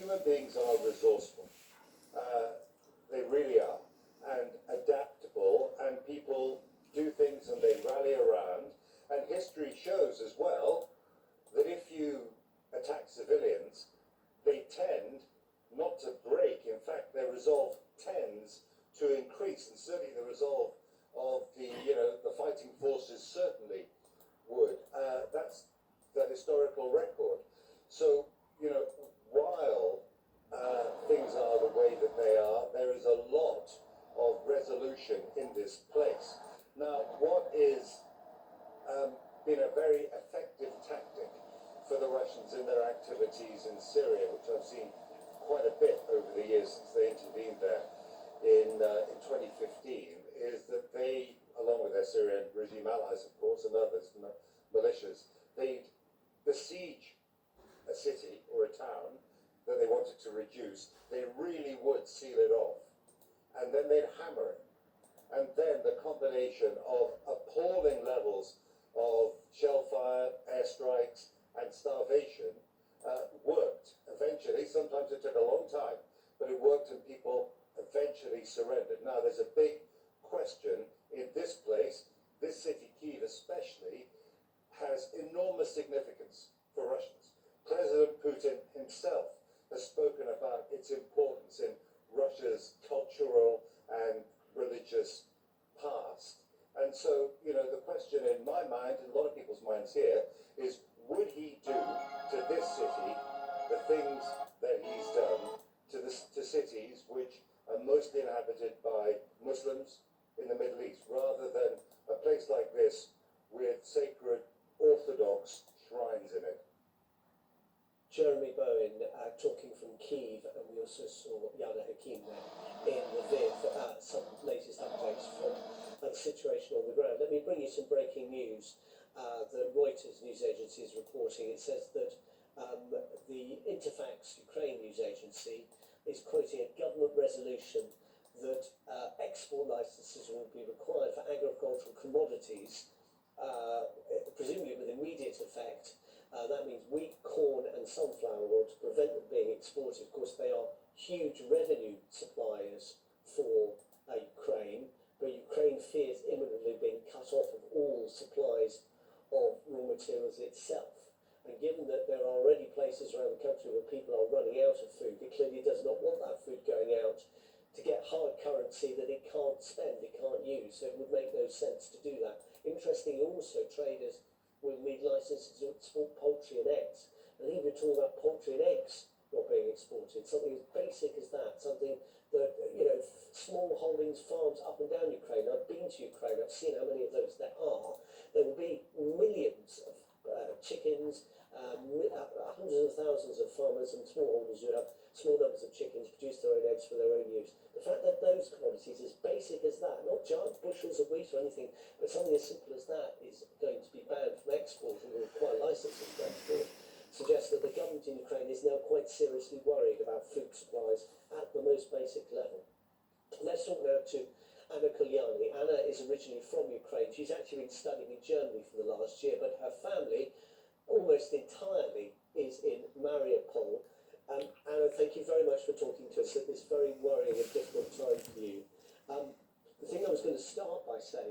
human beings are resourceful. They really are, and adaptable, and people do things and they rally around. And history shows as well that if you attack civilians, they tend not to break. In fact, their resolve tends to increase, and certainly the resolve of the fighting forces certainly would. That's the historical record. So, while things are the way that they are, there is a lot of resolution in this place. Now, what is been a very effective tactic for the Russians in their activities in Syria, which I've seen quite a bit over the years since they intervened there in 2015, is that they, along with their Syrian regime allies, of course, and others, militias, they'd besiege a city or a town that they wanted to reduce. They really would seal it off, and then they'd hammer it. And then the combination of appalling levels of shell fire, airstrikes, and starvation worked eventually. Sometimes it took a long time, but it worked, and people eventually surrendered. Now, there's a big question in this place. This city, Kyiv especially, has enormous significance for Russians. President Putin himself has spoken about its importance in Russia's cultural and religious past. And so, the question in my mind, and a lot of people's minds here, is would he do to this city the things that he's done to cities which are mostly inhabited by Muslims in the Middle East, rather than a place like this with sacred Orthodox shrines in it? Jeremy Bowen talking from Kyiv, and we also saw Yana Hakim there in Lviv. Some latest updates from the situation on the ground. Let me bring you some breaking news that Reuters news agency is reporting. It says that the Interfax Ukraine news agency is quoting a government resolution that export licenses will be required for agricultural commodities, presumably with immediate effect. That means wheat, corn and sunflower oil, to prevent them being exported. Of course, they are huge revenue suppliers for Ukraine, but Ukraine fears imminently being cut off of all supplies of raw materials itself. And given that there are already places around the country where people are running out of food, it clearly does not want that food going out to get hard currency that it can't spend, it can't use. So it would make no sense to do that. Interestingly, also, traders will need licenses to export poultry and eggs. And here we're talking about poultry and eggs not being exported, something as basic as that, something that, small holdings, farms up and down Ukraine. I've been to Ukraine, I've seen how many of those there are. There will be millions of chickens, hundreds of thousands of farmers and smallholders who have small numbers of chickens, produce their own eggs for their own use. The fact that those commodities, as basic as that, not giant bushels of wheat or anything, but something as simple as that, is going to be banned from export and will require licenses for export, suggests that the government in Ukraine is now quite seriously worried about food supplies at the most basic level. Let's talk now to Anna Kulyani. Anna is originally from Ukraine. She's actually been studying in Germany for the last year, but her family almost entirely is in Mariupol. Anna, thank you very much for talking to us at this very worrying and difficult time for you. The thing I was going to start by saying